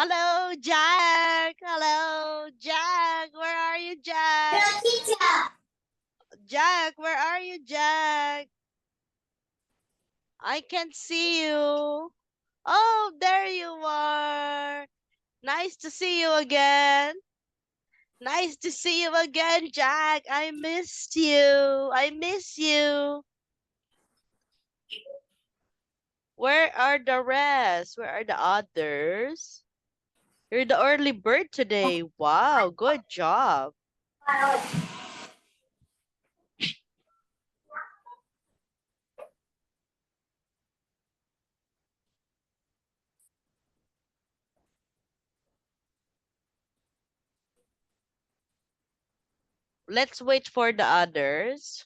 Hello, Jack. Hello, Jack. Where are you, Jack? Jack, where are you, Jack? I can't see you. Oh, there you are. Nice to see you again. Nice to see you again, Jack. I missed you. I miss you. Where are the rest? Where are the others? You're the early bird today. Wow, good job. Let's wait for the others.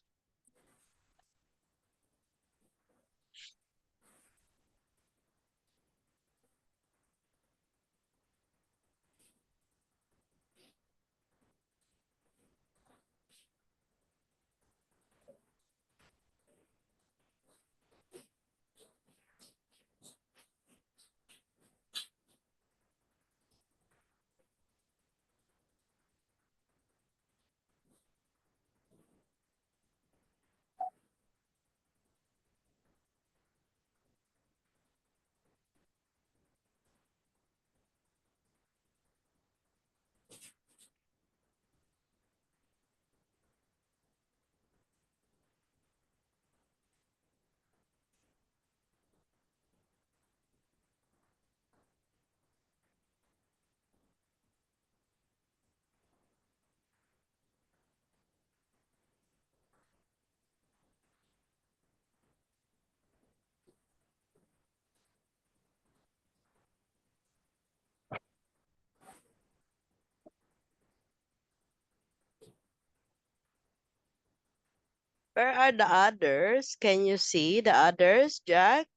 Where are the others? Can you see the others, Jack?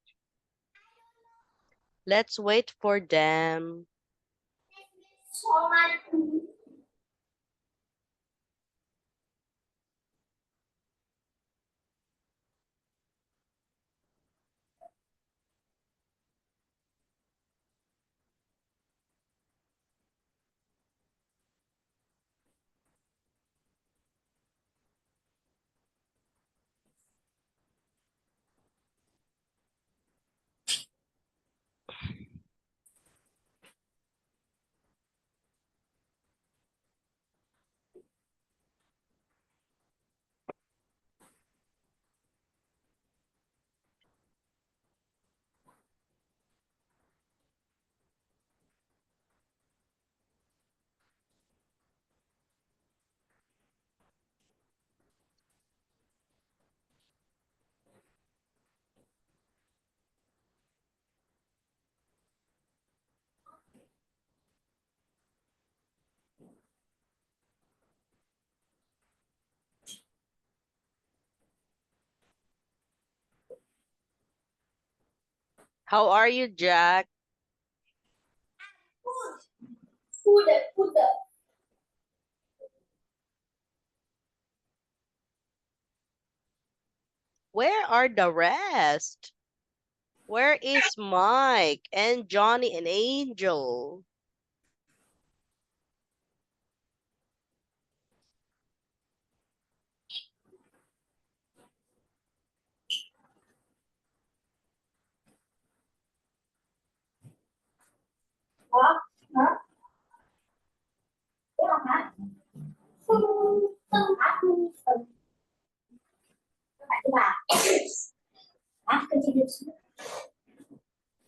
Let's wait for them. How are you, Jack? Where are the rest? Where is Mike and Johnny and Angel?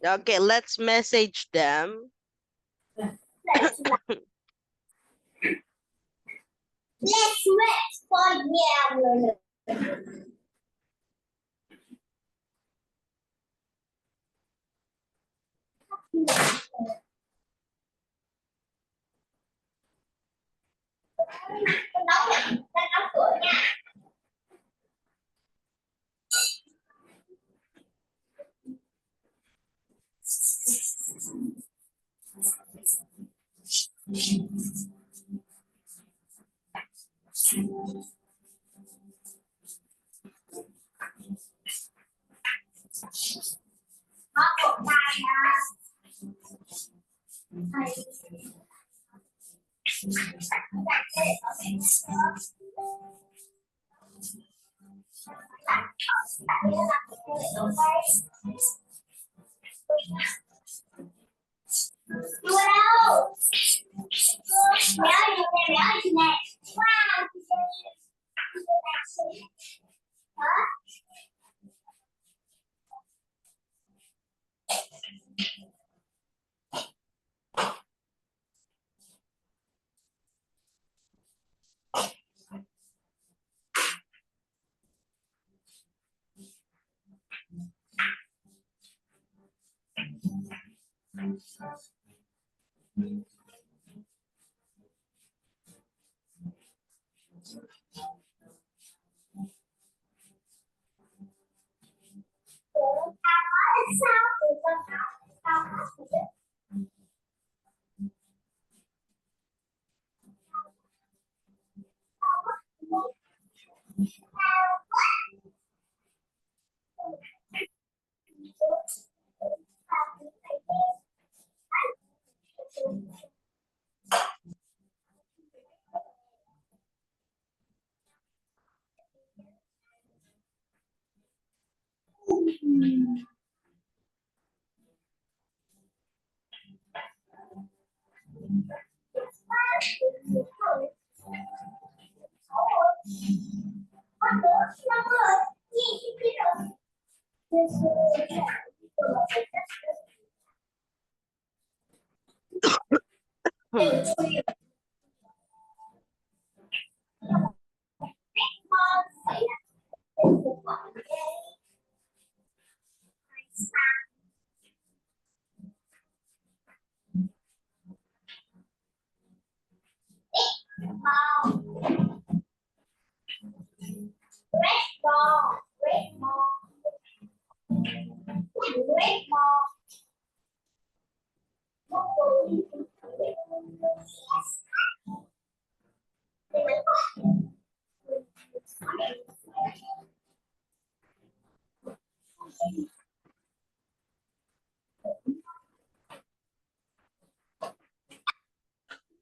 Okay, let's message them. Let's wait for them. Đóng cửa nha. Có một tay nha.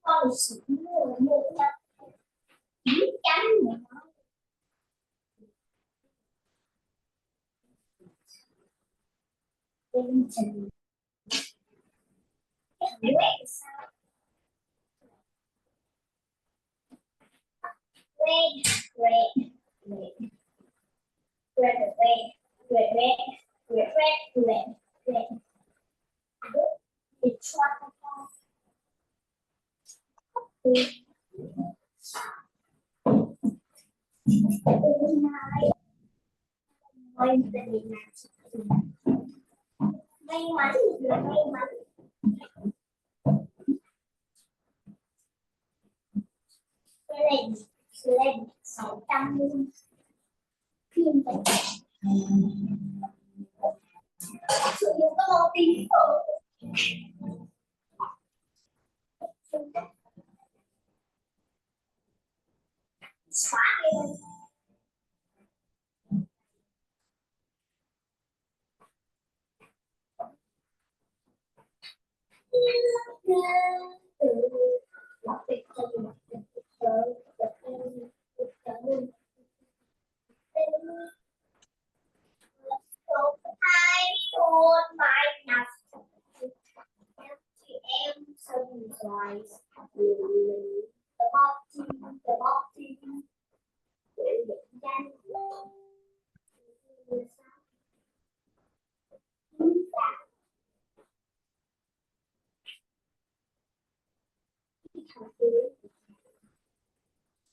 Con sữa mua chấm tinh trình quét sao quét quét quét quét quét quét quét quét quét may mắn là may mắn lên 600 phim sử dụng các màu tím xóa đi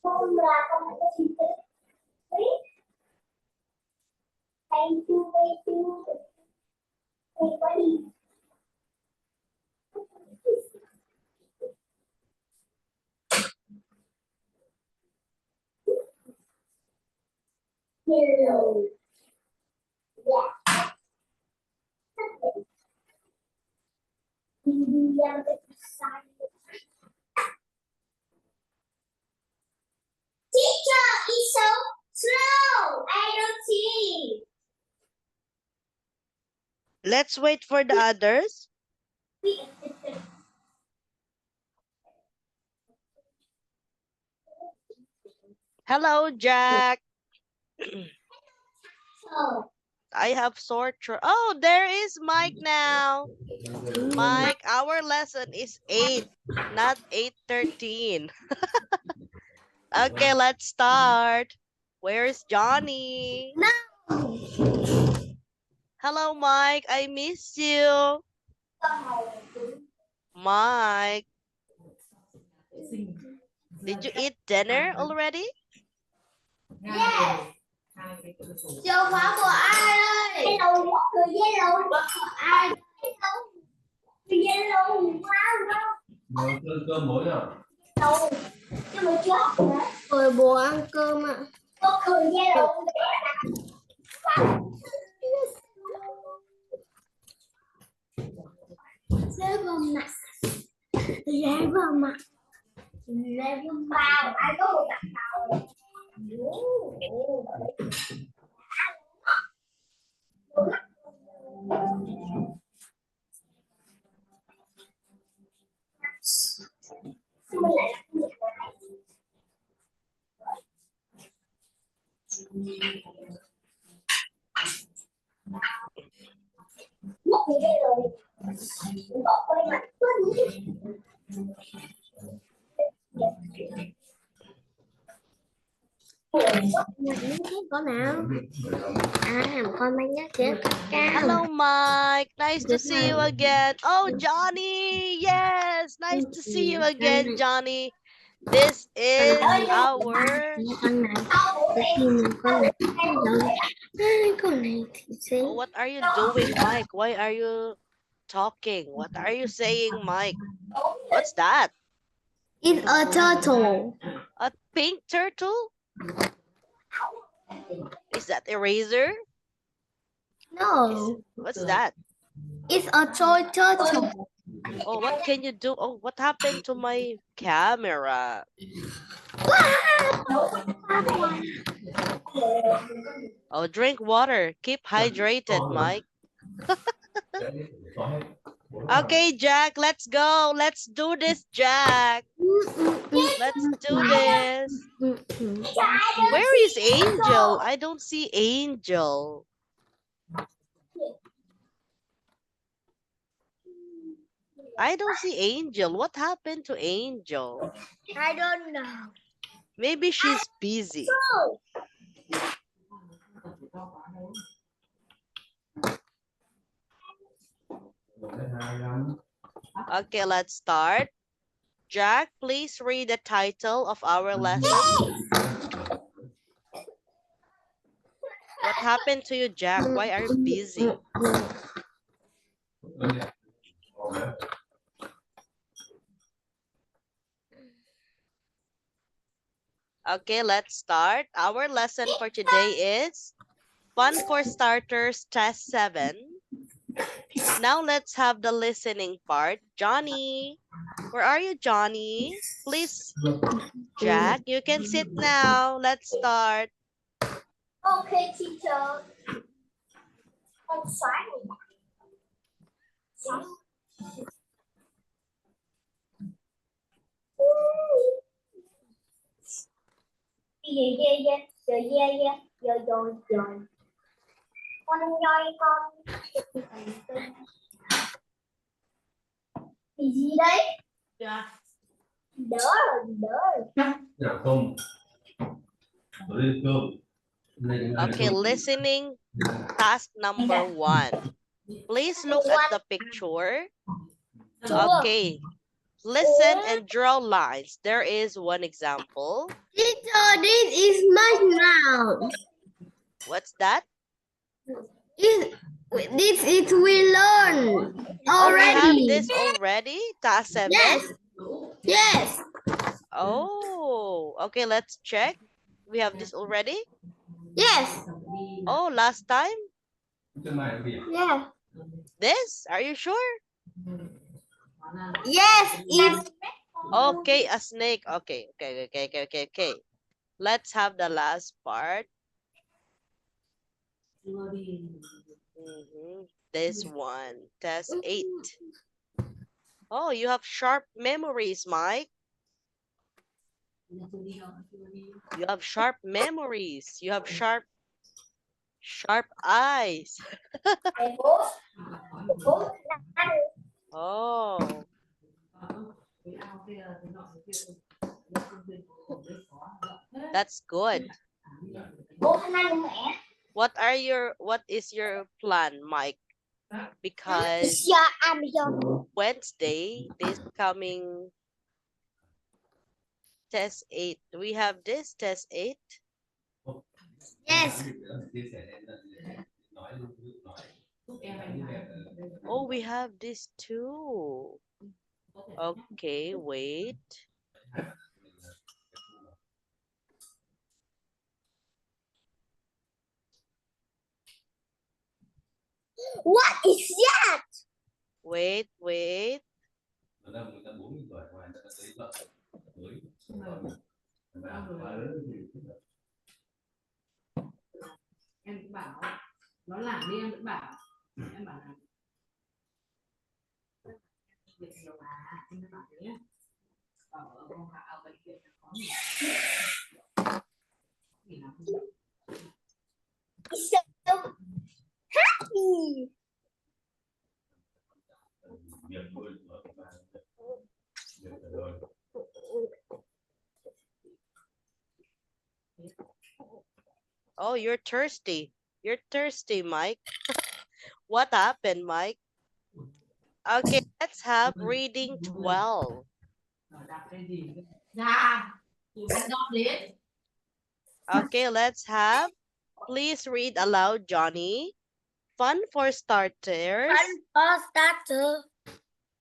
không là không phải có chi tiết thank you everybody hello yeah teacher is so slow I don't see Let's wait for the others. Hello, Jack. Oh. I have sore throat. Oh, there is Mike now. Mike, our lesson is 8, not 8:13. Okay, let's start. Where's Johnny? No. Hello, Mike. I miss you. Mike, did you eat dinner already? Yes. Chưa khóa của ai ơi? Hello, mọi người hello. Của ai? Hello. Hello, wow. Nấu cơm mới à? Hello. Nhưng mà chưa học hả? Rồi bố ăn cơm ạ. Có cười hello. Rơi vào mặt. Rơi vào mặt. Rơi vào bao. Ai có một đặt đầu. Mất người đây rồi. Bỏ quay mặt có nào con bánh nhá kìa cao. Hello, Mike. Nice to see you again. Oh, Johnny. Yes, nice to see you again, Johnny. This is our... What are you doing, Mike? Why are you talking? What are you saying, Mike? What's that? It's a turtle. A pink turtle? Is that eraser? No. What's that? It's a toy turtle. Oh, what can you do? Oh, what happened to my camera? Oh, drink water. Keep hydrated, Mike. Okay, Jack, let's go. Let's do this, Jack. Let's do this. Where is Angel? I don't see Angel. I don't see Angel. What happened to Angel? I don't know. Maybe she's busy. Okay, let's start. Jack, please read the title of our lesson. What happened to you, Jack? Why are you busy? Okay, let's start. Our lesson for today is Fun for Starters Test 7. Now let's have the listening part. Johnny, where are you, Johnny? Please, Jack, you can sit now. Let's start. Okay, teacher. Con xóa này. Xóa. Rồi. Con nhoi con. Gì đấy? Dạ. Đỡ rồi. Dạ không. Tôi đi cơm. Okay, listening task number 1. Please look at the picture. Okay, listen and draw lines. There is one example. Teacher, this is my mouth. What's that? This is we learn already. Oh, we have this already? Task 7? Yes. Oh, okay, let's check. We have this already? Yes. Oh, last time? Yeah. This? Are you sure? Yes, it's Okay, a snake. Okay. Let's have the last part. This one, test 8. Oh, you have sharp memories, Mike. You have sharp memories. You have sharp eyes. Oh, that's good. What is your plan, Mike? Because Wednesday, this coming test 8, do we have this test 8? Yes. Oh, we have this too. Okay, wait. What is that? Wait. Em bảo nó làm đi, em vẫn bảo em bảo là việc nhiều mà em mới bảo thế nhá. Ở bệnh viện là có nhiều thì là It's so happy. Oh, you're thirsty. You're thirsty, Mike. What happened, Mike? Okay, let's have reading 12. đạp cái gì ra thì bắt đóp đến. Okay, let's have. Please read aloud, Johnny. Fun for starters. Fun for starter.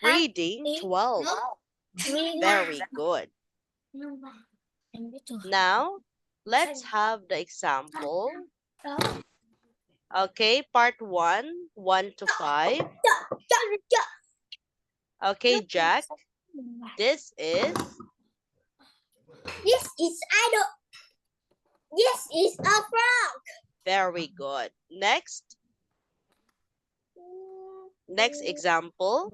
Reading 12. Very good. Now, let's have the example. Okay, part 1, 1 to 5. Okay, Jack, this is This is a frog. very good. Next example.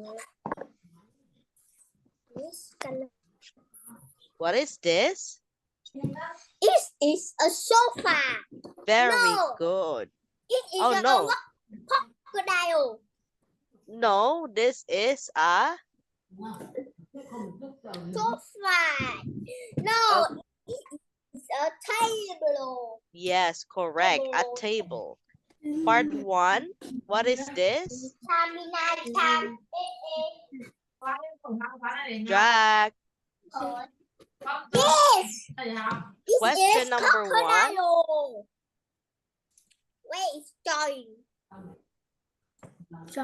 What is this? This is a sofa. Very No. good. It is Oh, a no. crocodile. No, this is a Sofa. No, it is a table. yes, correct. A table. Part 1. What is this? Jack. Yes. Question number 1. Where is Joy?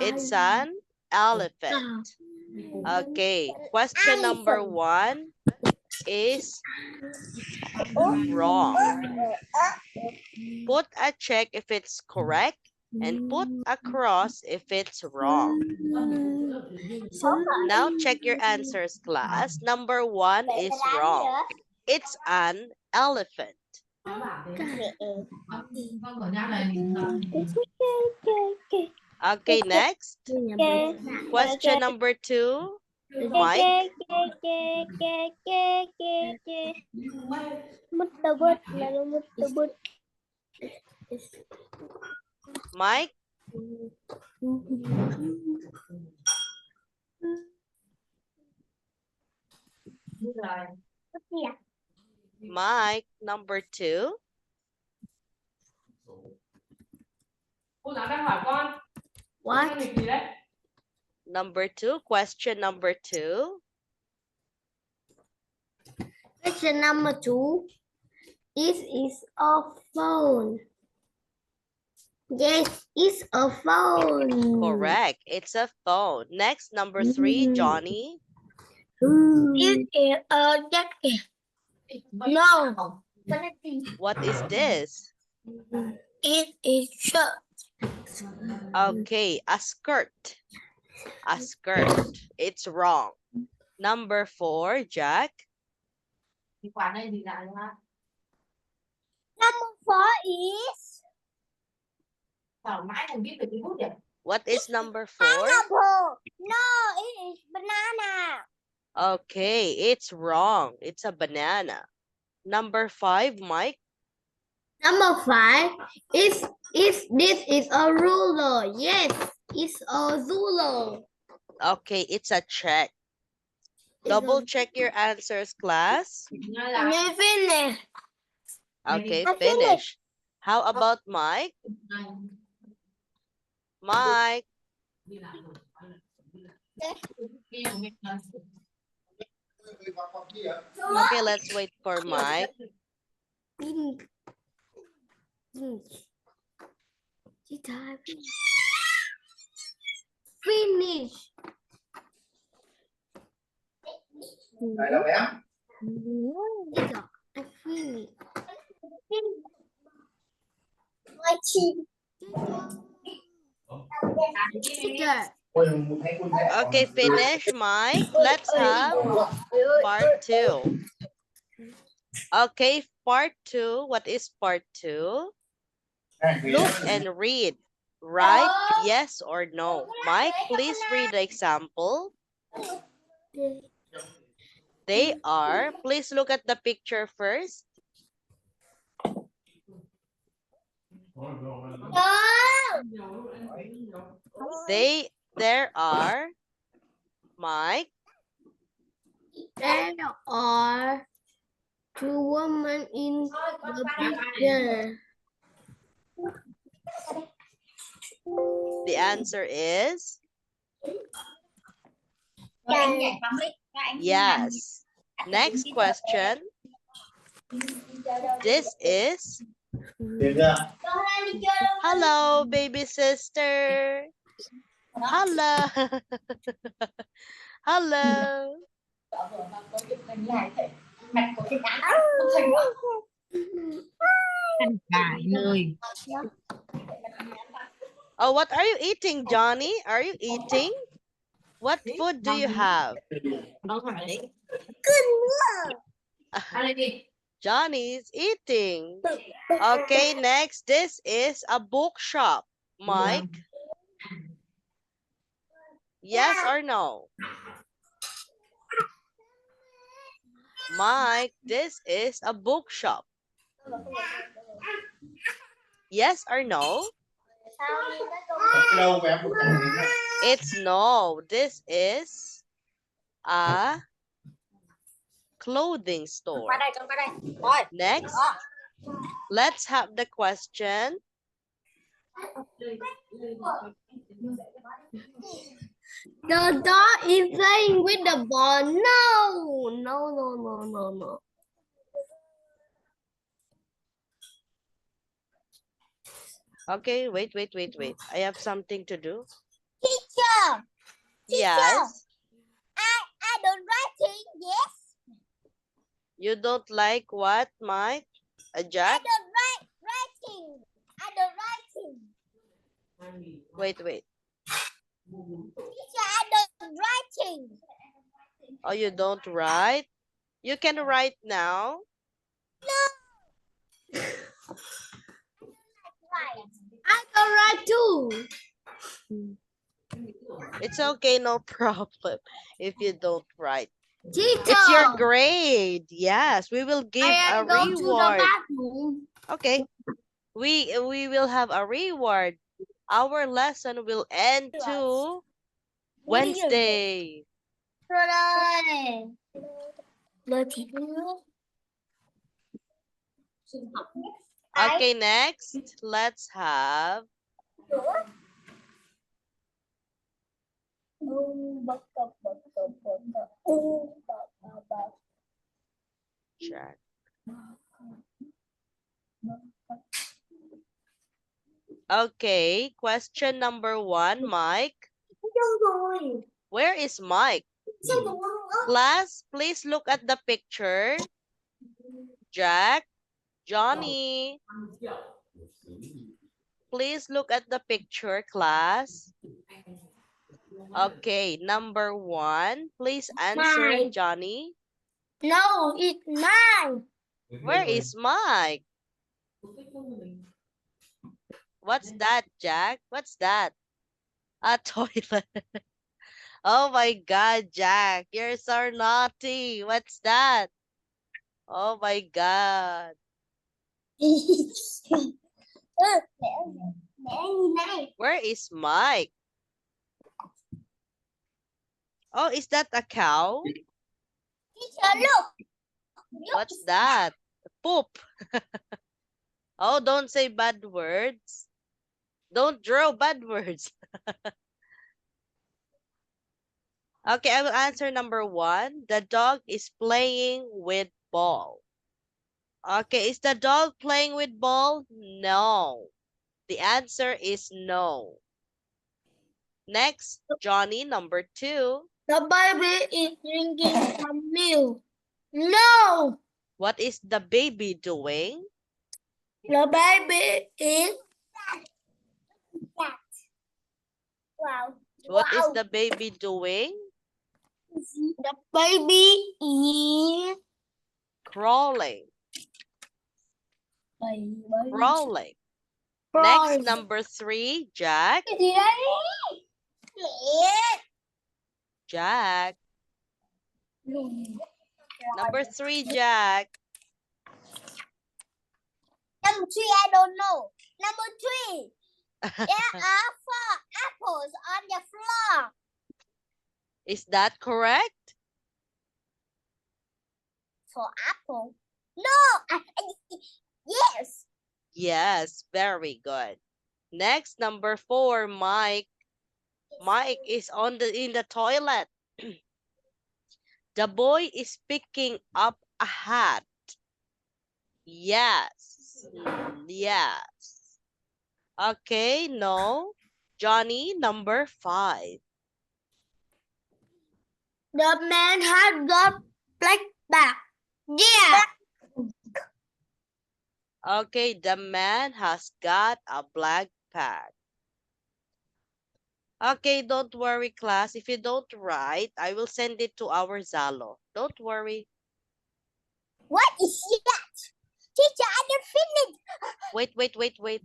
It's an elephant. Okay. Question number 1 is wrong. Put a check if it's correct and put a cross if it's wrong. Now check your answers, class. Number 1 is wrong. It's an elephant. Okay, next. Question number 2. Mike. Mike. Mike, number 2. Cô giáo đang hỏi con. What? Nghịch gì đấy? Number 2. Question number 2. Question number 2. This is a phone. Yes, it's a phone. Correct. It's a phone. Next, number 3, Johnny. It is a jacket. No. What is this? It is shirt. Okay, a skirt. A skirt. It's wrong. Number 4, Jack. Thì quả đây thì lại ha. Number 4 is Sao mãi không biết về cái bút nhỉ? What is number 4? pineapple. No, it is banana. Okay, it's wrong. It's a banana. Number 5, Mike. Number 5 is this is a ruler? Yes, it's a ruler. Okay, it's a check. Double check your answers, class. Finish. Okay, I finish. How about Mike? Mike. Okay, let's wait for Mike. Finish. Finish. Đây đâu em? Finish. Okay, finish, Mike. Let's have part 2. Okay, part 2. What is part 2? Look and read. Right? Yes or no? Mike, please read the example. They are. Please look at the picture first. There are. Mike. There are 2 women in the picture. The answer is yes. Next question. This is. Hello, baby sister. Hello. Hello. Oh, what are you eating, Johnny? Are you eating? What food do you have? Johnny's eating. Okay, next. This is a bookshop. Mike? Yes or no? Mike, this is a bookshop. Yes or no? It's no. This is a clothing store. Next, let's have the question. The dog is playing with the ball. No. Okay, wait. I have something to do. Teacher. Yes. I don't writing. Yes. You don't like what, Mike? Jack? I don't writing. I don't writing. Wait. Teacher, I don't writing. Oh, you don't write? You can write now. No. I don't write too. It's okay, no problem if you don't write. Teacher. It's your grade. Yes, we will give a reward. Okay. We will have a reward. Our lesson will end to Wednesday. Okay, next, let's have check. Okay, question number 1, Mike. Where is Mike? Class, please look at the picture. Jack, Johnny. Please look at the picture, class. Okay, number 1. Please answer, Mike. Johnny. No, it's mine. Where is Mike? What's that, Jack? What's that? A toilet. Oh my God, Jack, you're so naughty. What's that? Oh my God. Mẹ nhìn này. Where is Mike? Oh, is that a cow? Teacher, look. What's that? Poop. Oh, don't say bad words. Don't draw bad words. Okay, I will answer number 1. The dog is playing with ball. Okay, is the dog playing with ball? No. The answer is no. Next, Johnny, number 2. The baby is drinking some milk. No. What is the baby doing? The baby is. Wow. What is the baby doing? The baby is. Crawling. Crawling. Crawling. Next, number 3, Jack. Cái gì đấy? Mẹ. Jack. Number 3, Jack. Number 3, I don't know. Number 3. There are 4 apples on the floor. Is that correct? 4 apples? No. Yes. Yes, very good. Next, number 4, Mike. Mike is in the toilet. The boy is picking up a hat. Yes. Yes. Okay, no. Johnny, number 5. The man has got black bag. Yeah. Okay, the man has got a black bag. Okay, don't worry, class. If you don't write, I will send it to our Zalo. Don't worry. What is that? Teacher, I didn't finish. Wait.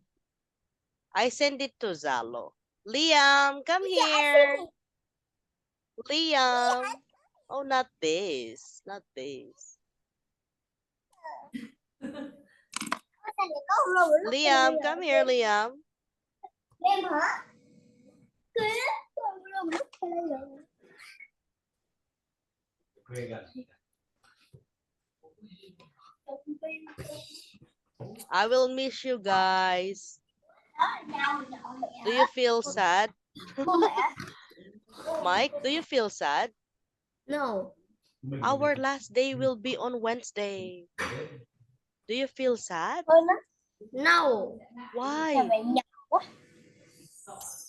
I send it to Zalo. Liam, come Teacher, here. Liam. Oh, not this. Not this. Liam, come here, Liam. Em hả? I will miss you guys. Do you feel sad? Mike, do you feel sad? No. Our last day will be on Wednesday. Do you feel sad? No. Why?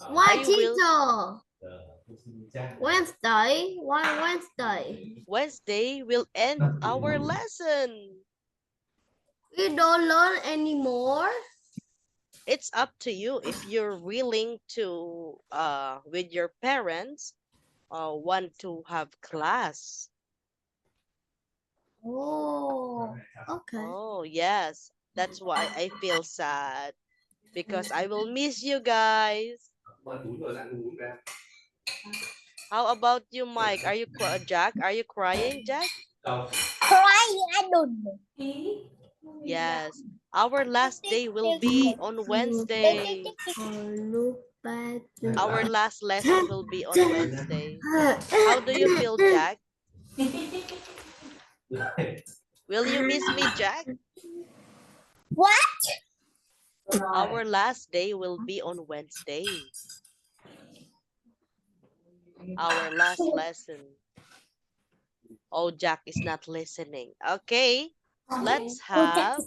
Why, I will- teacher? Wednesday? Why Wednesday? Wednesday will end our lesson. We don't learn anymore. It's up to you if you're willing to, with your parents, want to have class. Oh, okay. Oh, yes. That's why I feel sad. Because I will miss you guys. How about you, Mike? Are you Jack? Are you crying, Jack? Crying, I don't know. Yes. Our last day will be on Wednesday. Our last lesson will be on Wednesday. How do you feel, Jack? Will you miss me, Jack? What? Our last day will be on Wednesday. Our last lesson. Oh, Jack is not listening. Okay, let's have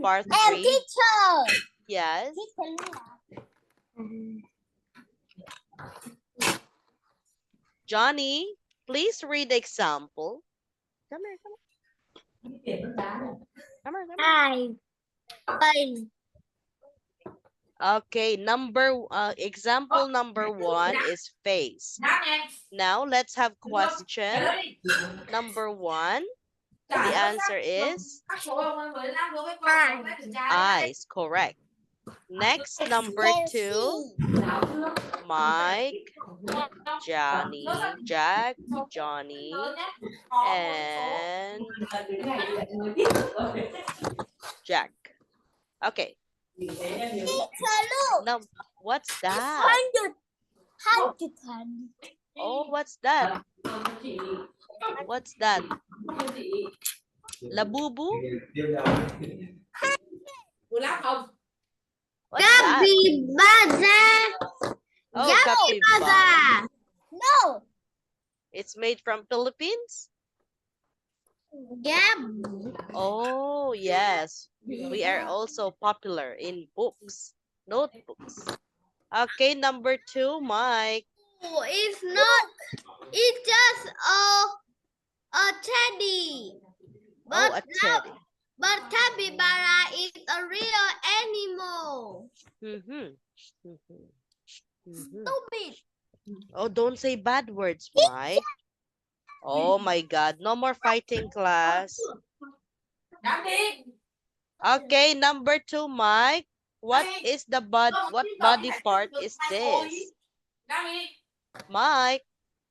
part 3. Teacher. Yes. Johnny, please read the example. Come here. Okay, example number 1 is face. Now let's have question number 1. The answer is eyes, correct. Next, number 2. Mike, Johnny, Jack, Johnny, and Jack. Okay. Now, what's that? 100. Oh, what's that? What's that? Labubu? What's that? Oh, capybara. No. It's made from Philippines? Gab. Oh, yes. We are also popular in books, notebooks. Okay, number 2, Mike. Oh, it's not. It's just a teddy. Oh, a teddy. But capybara is a real animal. Stupid. Oh, don't say bad words, Mike. Oh my God, no more fighting, class. Okay, number 2, Mike. What body part is this? Mike.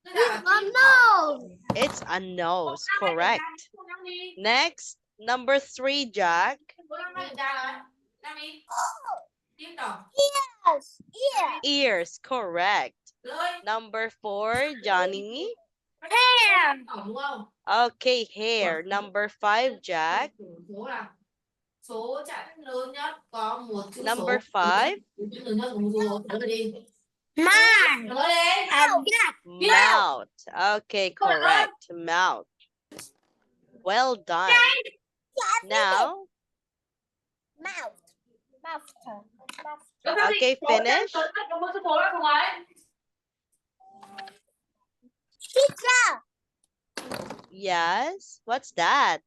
No. It's a nose, correct. Next, number 3, Jack. Yes. Yeah. Ears, correct. Number 4, Johnny. Hair. Okay, hair. Number 5, Jack. Number 5. Mouth. Okay, correct. Mouth. Well done. Now. Mouth. Okay, finish. Yes. What's that?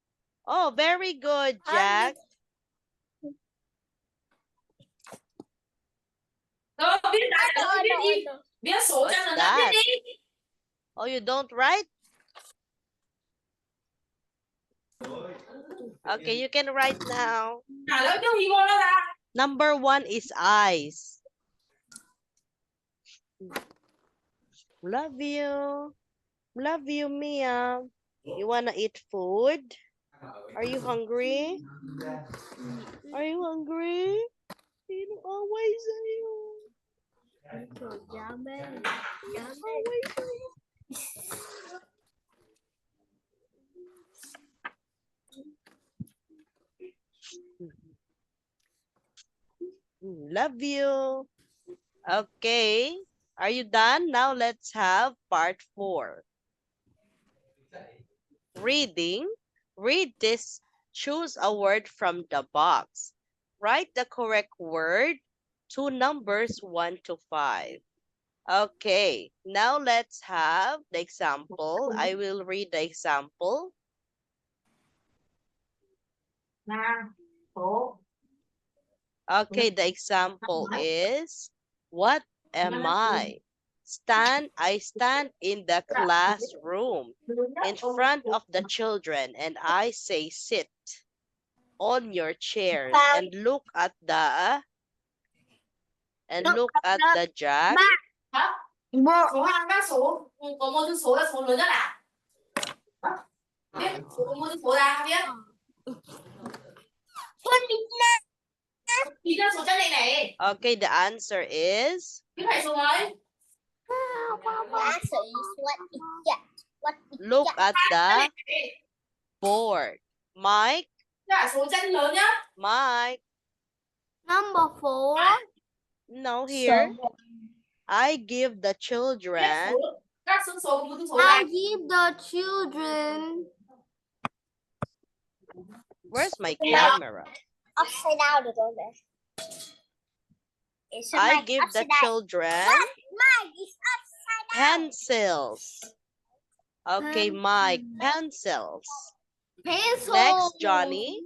Oh, very good, Jack. What's that? Oh, you don't write? Okay, you can write now. Number 1 is eyes. Love you. Love you, Mia. You wanna eat food? Are you hungry? Are you hungry? Sino away sa'yo? Away sa'yo. Love you. Okay. Are you done? Now let's have part 4. Reading. Read this. Choose a word from the box. Write the correct word to numbers 1 to 5. Okay. Now let's have the example. I will read the example. Okay, the example is, what am I? I stand in the classroom in front of the children and I say sit on your chairs and look at the jack. Số 2 các số có một chữ số là số lớn nhất à? Biết có một chữ số là biết. Tí ra số chân này này. Okay, the answer is. Biết phải số mấy? Look at the board. Mike. Là số chân lớn nhất. Mike. Number 4. No, here. I give the children. Các số một chữ số I này. give the children. Where's my camera? Upside down được rồi. I give the children pencils. Okay, Mike, pencils. Pencil. Next, Johnny.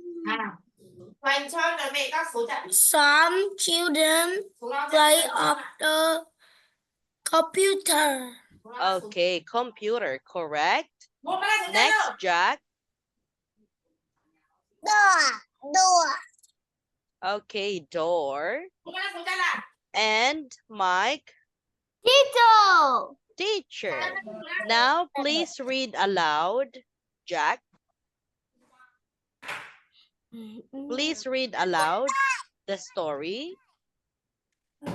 Hoành cho là mẹ các số chẵn. Some children play on the computer. Okay, computer, correct. Next, Jack. Door. Okay, door. Số cái số chân à? And Mike, Teacher. teacher. Now, please read aloud. Jack, please read aloud the story. I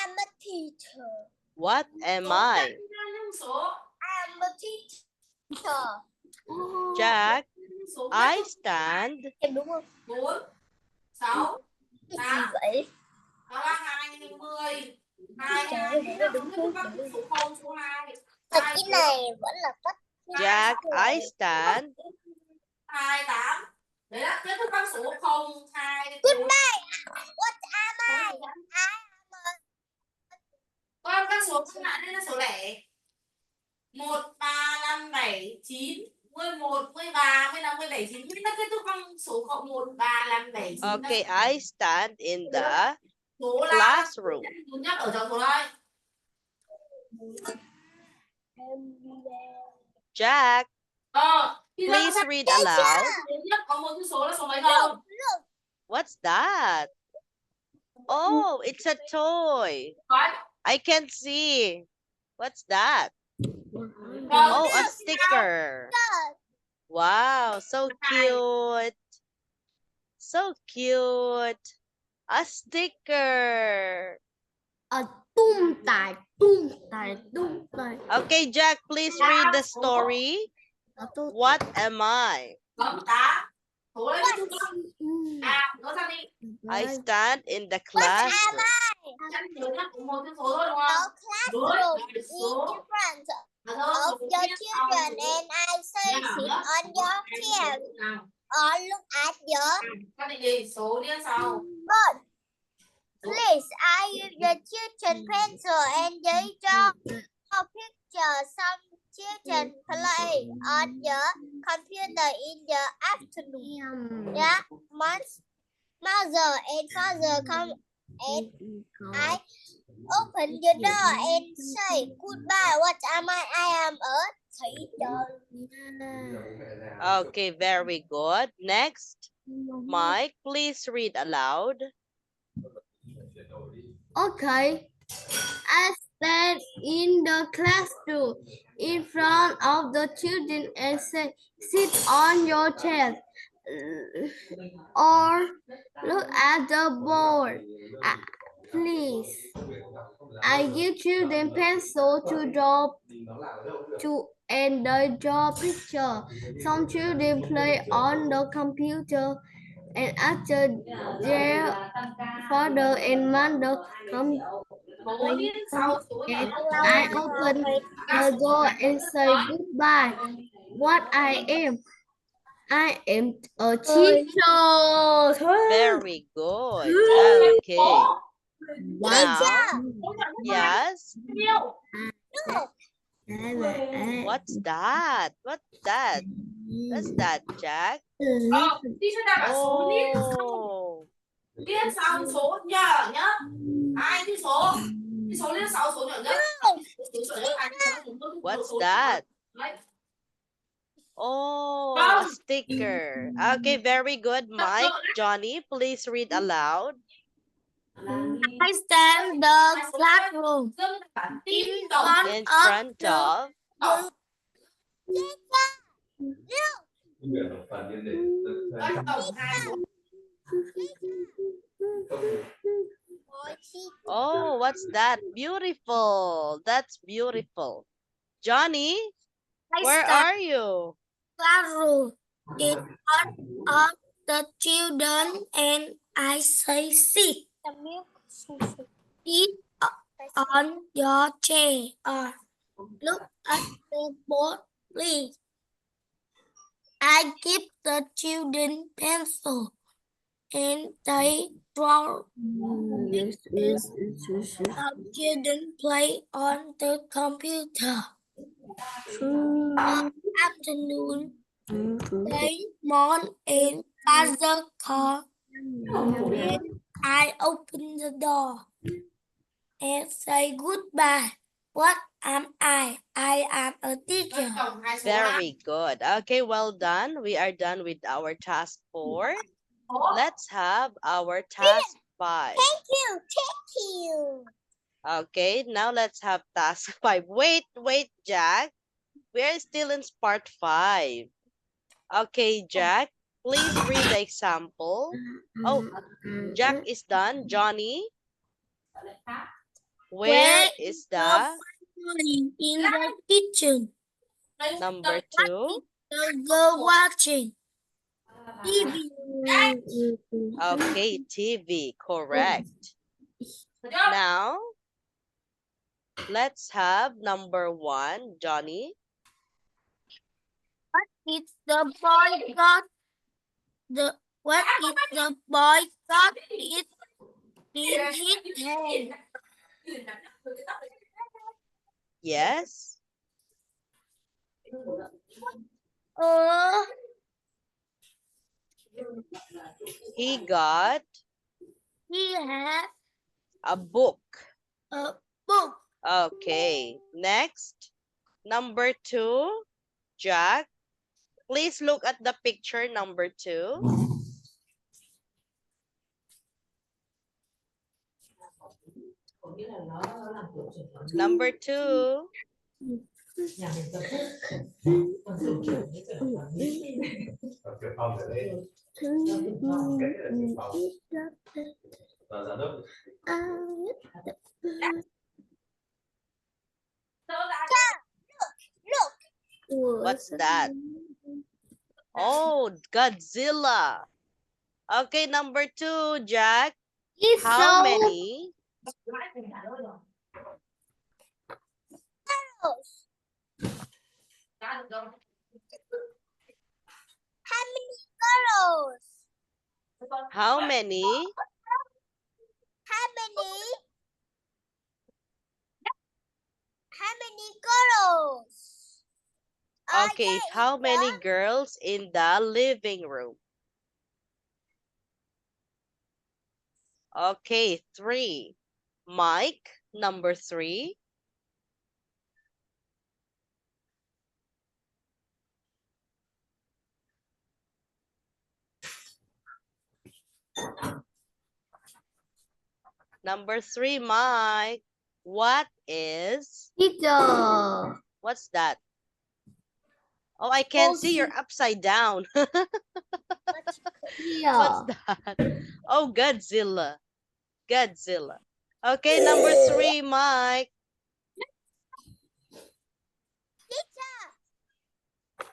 am a teacher. What am Số I? chân nhân số. I am a teacher. Jack, Số I stand. Em đúng không? 4, 6, Cái 8, gì vậy? 2, 10, 22, số 0, số 2. Thật cái này vẫn là tất. Jack, I stand. 2, 8. Đấy là kết thúc các số 0, 2, Goodbye. What am I? Con các số còn lại đây là số lẻ. 1, 3, 5, 7, 9, 11, 13, 15, 17, 9. Chúng ta kết thúc bằng số 1, 3, 5, 7, 9. Okay, I stand in the Số là classroom. lớn nhất ở trong số đây. Jack, please read aloud. Lớn nhất có một cái số là số mấy không? What's that? Oh, it's a toy. I can't see. What's that? Oh, a sticker. Wow, so cute. So cute. A sticker. Tung tài, tung tài, tung tài. Okay, Jack, please read the story. What am I? Bấm tá. Số lên cái nó ra đi. I stand in the classroom. Chắc nhớ nhất của một cái số thôi đúng không? Đúng Classroom rồi. is Số. different Số of your children and I say sit on your chair or look at your Xác định đi, số đi sau. board. Please, I use the children pencil and they draw a picture. Some children play on the computer in the afternoon. Yeah, mother and father come and I open the door and say goodbye. What am I? I am a teacher. Okay, very good. Next, Mike, please read aloud. Okay. I stand in the classroom in front of the children and say, sit on your chair or look at the board. Please. I give children pencil to draw and they draw picture. Some children play on the computer and after their father and mother come Số đi sau, số and I open the door and say goodbye. What I am a teacher. Very good. Okay. Now, yes. What's that? What's that? What's that, Jack? Đi sẽ đặt số đi. Oh, Liên sau số nhỏ nhá. Hai cái số. Cái số liên sau số nhỏ nhất. what's that? Oh, a sticker. Okay, very good, Mike. Johnny, please read aloud. I stand the classroom In In front of. Oh, what's that? Beautiful. That's beautiful. Johnny, where are you? classroom in front of the children and I say sit. Sit on your chair or look at the board, please. I give the children pencil and they draw. Some children play on the computer. Afternoon, they mom and father call. And I open the door and say goodbye. What am I? I am a teacher. Very good. Okay, well done. We are done with our task 4. let's have our task 5. Thank you. Okay, now let's have task 5. Wait, Jack. We're still in part 5. Okay, Jack, please read the example. Oh, Jack is done. Johnny, where is the In the kitchen. number 2? Go watching TV. Okay, TV, correct. Now, let's have number 1, Johnny. It's the boy got what is the boy got it in his hand. Yes. He got He had a book. a book. Okay, next. Number 2, Jack. Please look at the picture number 2. Number 2. What's that? Oh, Godzilla. Okay, number 2, Jack. It's How many? Girls? How many? How many girls? Okay, how many girls in the living room? Okay, 3. Mike, number 3. Number 3, Mike. What is? Teacher. What's that? Oh, I can't see. You're upside down. What's that? Oh, Godzilla. Godzilla. Okay, number 3, Mike.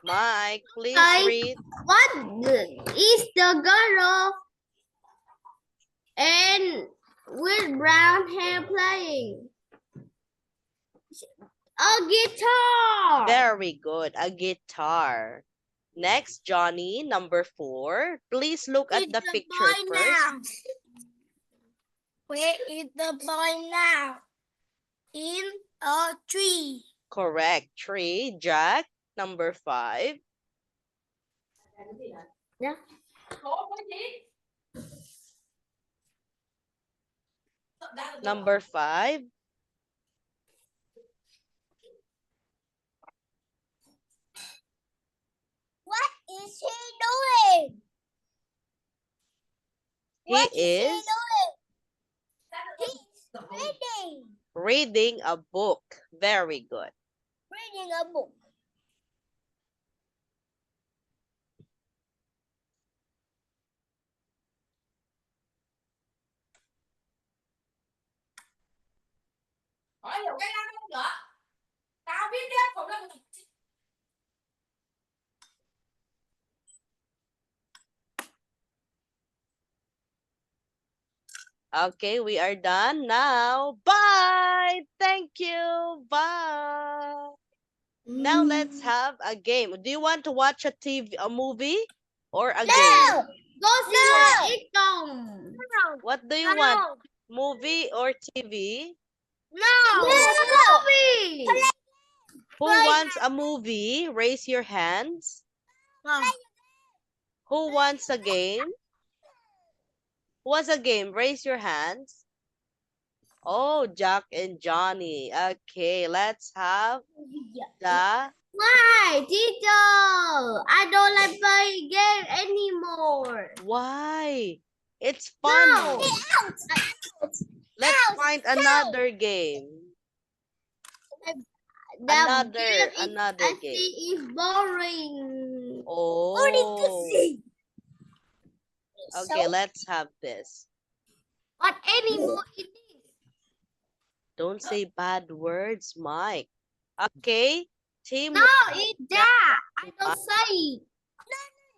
Mike, please read. What is the girl and with brown hair playing? A guitar. Very good. A guitar. Next, Johnny, number 4. Please look at the picture first. Where is the boy now? In a tree. Correct. 3. Jack, number 5. Yeah. Number 5. What is he doing? He is reading a book. Very good. Reading a book. Hiểu cái năng không nữa? Tao biết tiếp cũng là một Okay, we are done now. Bye. Thank you. Bye. Now let's have a game. Do you want to watch a movie or a game? Go see it. What do you want? Movie or TV? No. Movie. Who wants a movie? Raise your hands. Who wants a game? Who wants a game? Raise your hands. Oh, Jack and Johnny. Okay, let's have the... Why, teacher? I don't like playing game anymore. Why? It's fun. No. Let's Ouch. find another game. Another game. is boring. Oh. Okay, let's have this. What animal it is? Don't say bad words, Mike. Okay. Team It's that. I don't say.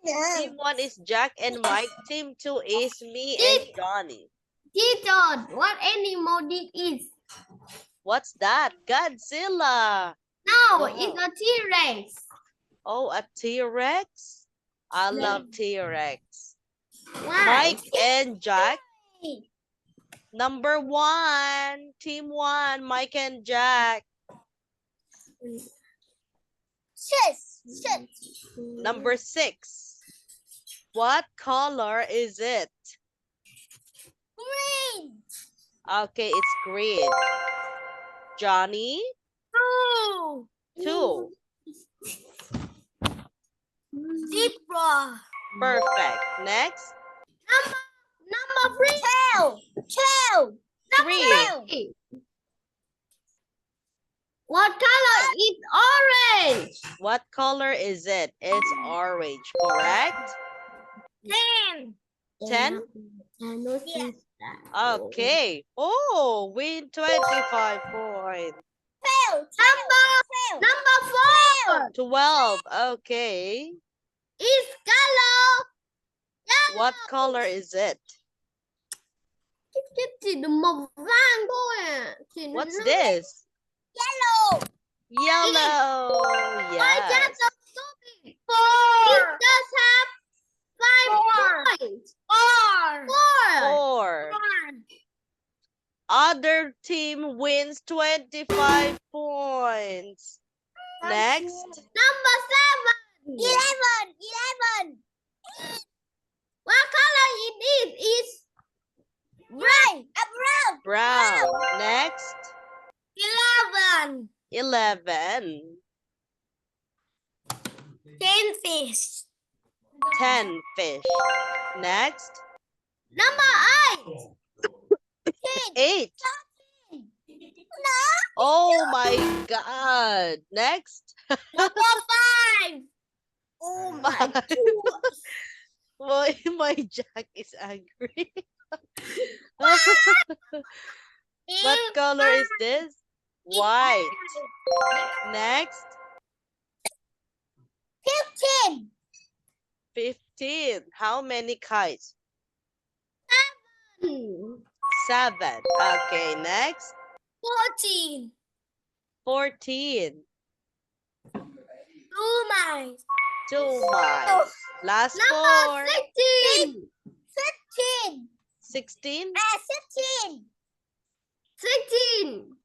Team 1 is Jack and Mike. Team 2 is me and Johnny. Teacher, what animal it is? What's that? Godzilla. No, Wow. it's a T-Rex. Oh, a T-Rex? I love T-Rex. Why? Mike and Jack. Number 1. Team 1, Mike and Jack. Number 6. What color is it? Green. Okay, it's green. Johnny? 2. Zebra. Perfect. Next. Number 3. Tail. 3. What color is orange? What color is it? It's orange, correct? 10? Yeah. Okay. Oh, win 25 points. Number 4. 12. Okay. Is color. What color is it? Chỉ được màu vàng thôi à. What's this? Yellow. Yellow. Yes. It does have 5 points. 4. 4. Other team wins 25 points. Next. Number 7. 11. What color it is? It's brown. Brown. Next. 11. 11. 10 fish. 10 fish. Next. Number 8. 8. Oh my God. Next. Number 5. Oh my God. Why my Jack is angry? What color is this? White. Next. 15. 15. How many kites? 7. 7. Okay, next. 14. 14. 2 mice. 2 mice. Last 4. Number 16. 16. 16. 16. 16.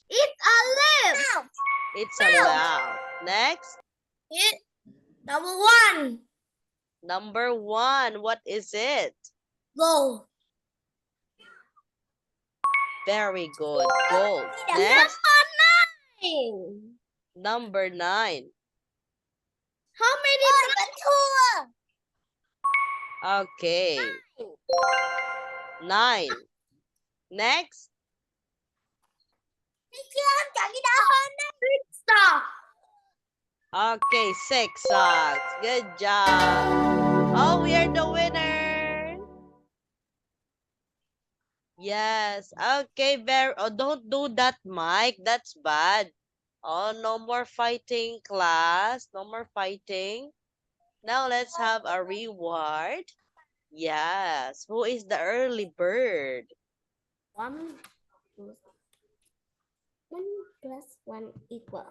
It's a lamb. It's allowed. Next. Number 1. Number 1. What is it? Gold. Very good. Gold. Next. Number 9. How many? Okay. 9. Next. Okay, 6 socks. Good job. Oh, we are the winner. Yes. Okay, oh, don't do that, Mike. That's bad. Oh, no more fighting, class. No more fighting. Now let's have a reward. Yes. Who is the early bird? 1 plus 1 equal.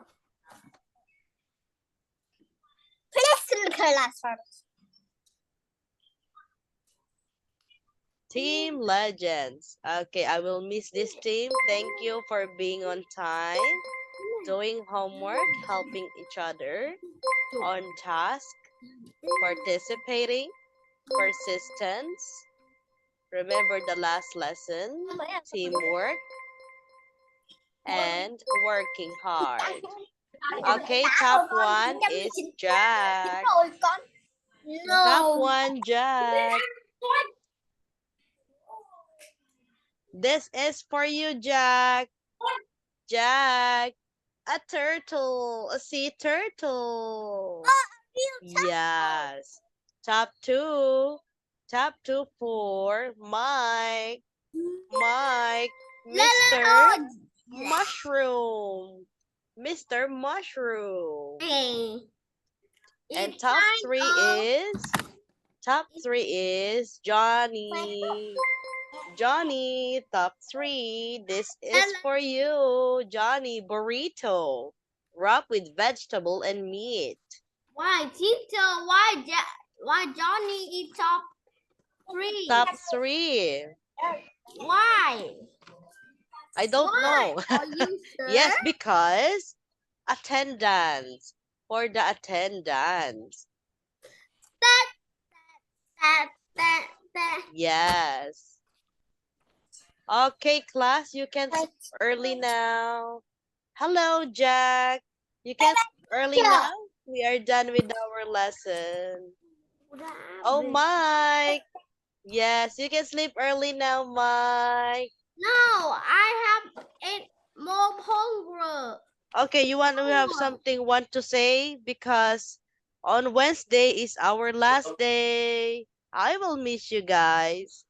Team Legends. Okay, I will miss this team. Thank you for being on time, doing homework, helping each other, on task, participating, persistence. Remember the last lesson, teamwork, and working hard. Okay, top 1 is Jack. Top No. 1, Jack. This is for you, Jack. Jack. A turtle. A sea turtle. Yes. Top 2. Top 2 for Mike. Mike. Mr. Mushroom. Mr. Mushroom. And top 3 is Johnny. Johnny, top 3. This is for you, Johnny. Burrito, wrapped with vegetable and meat. Why, teacher? Why Johnny is top 3? Top 3. Why? I don't know. Are you sure? Yes, because attendance. For the attendance. Yes. Okay, class, you can sleep early now. Hello, Jack. You can sleep early now. We are done with our lesson. Oh, Mike. Yes, you can sleep early now, Mike. No, I have 8 more homework. Okay, we have something to say because on Wednesday is our last day. I will miss you guys.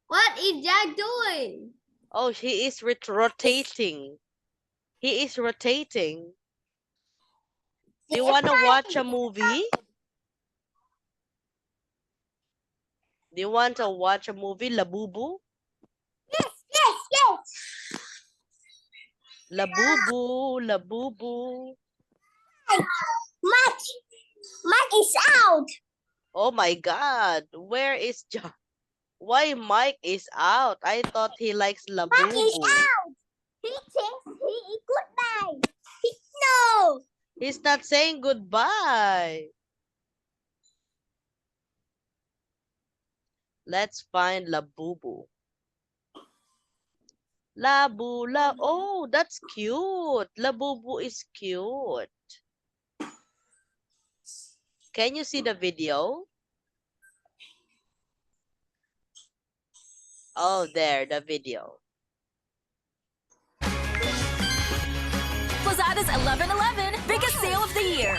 What is Jack doing? Oh, he is rotating. He is rotating. Do you want to watch a movie? Do you want to watch a movie, Labubu? Yes. Labubu, Labubu. Mike is out. Oh my God, where is John? Why Mike is out? I thought he likes Mike is Labubu. out. He thinks he is goodbye. No. He's not saying goodbye. Let's find Labubu. Oh, that's cute. Labubu is cute. Can you see the video? Oh, there, the video. Lazada's 11/11 biggest sale of the year.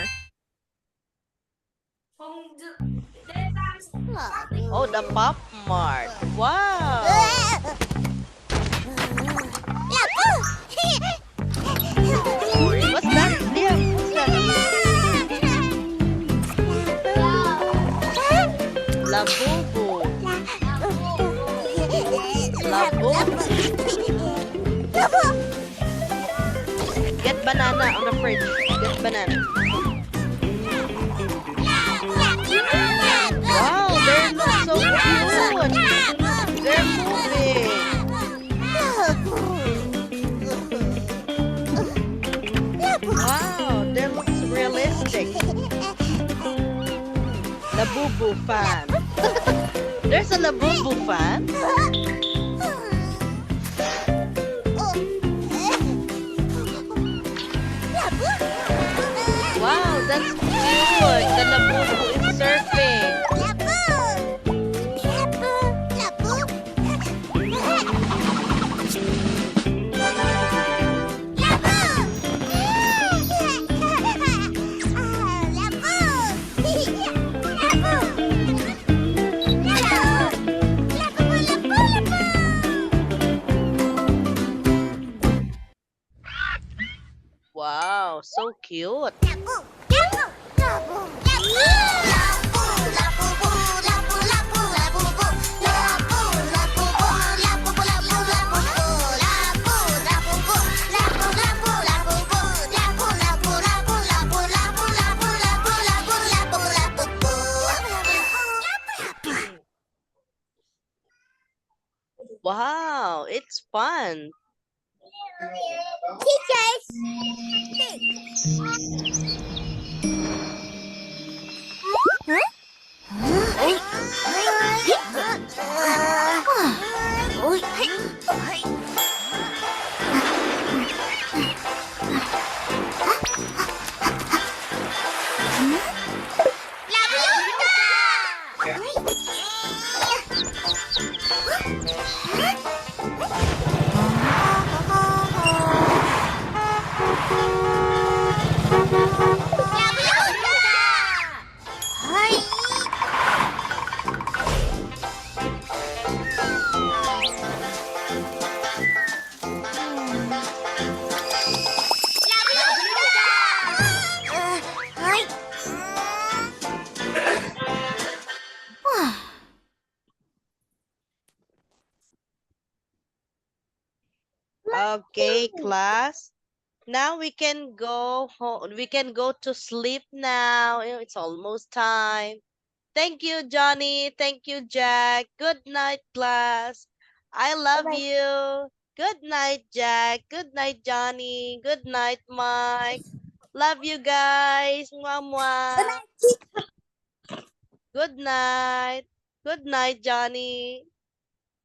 Oh, the Pop Mart. Wow. What's that? Liam, what's that? Labubu. Labubu. Get banana on the fridge. Get banana. Wow, they look so cute. They're moving. Wow, that looks realistic. Labubu fan. There's a Labubu fan. Wow, that's cute. The Labubu is surfing. Wow, so cute. Wow, it's fun. Okay, class. Now we can go home. We can go to sleep now. It's almost time. Thank you, Johnny. Thank you, Jack. Good night, class. I love Bye-bye. you. Good night, Jack. Good night, Johnny. Good night, Mike. Love you guys. Mwah, mwah. Good night. Good night, Johnny.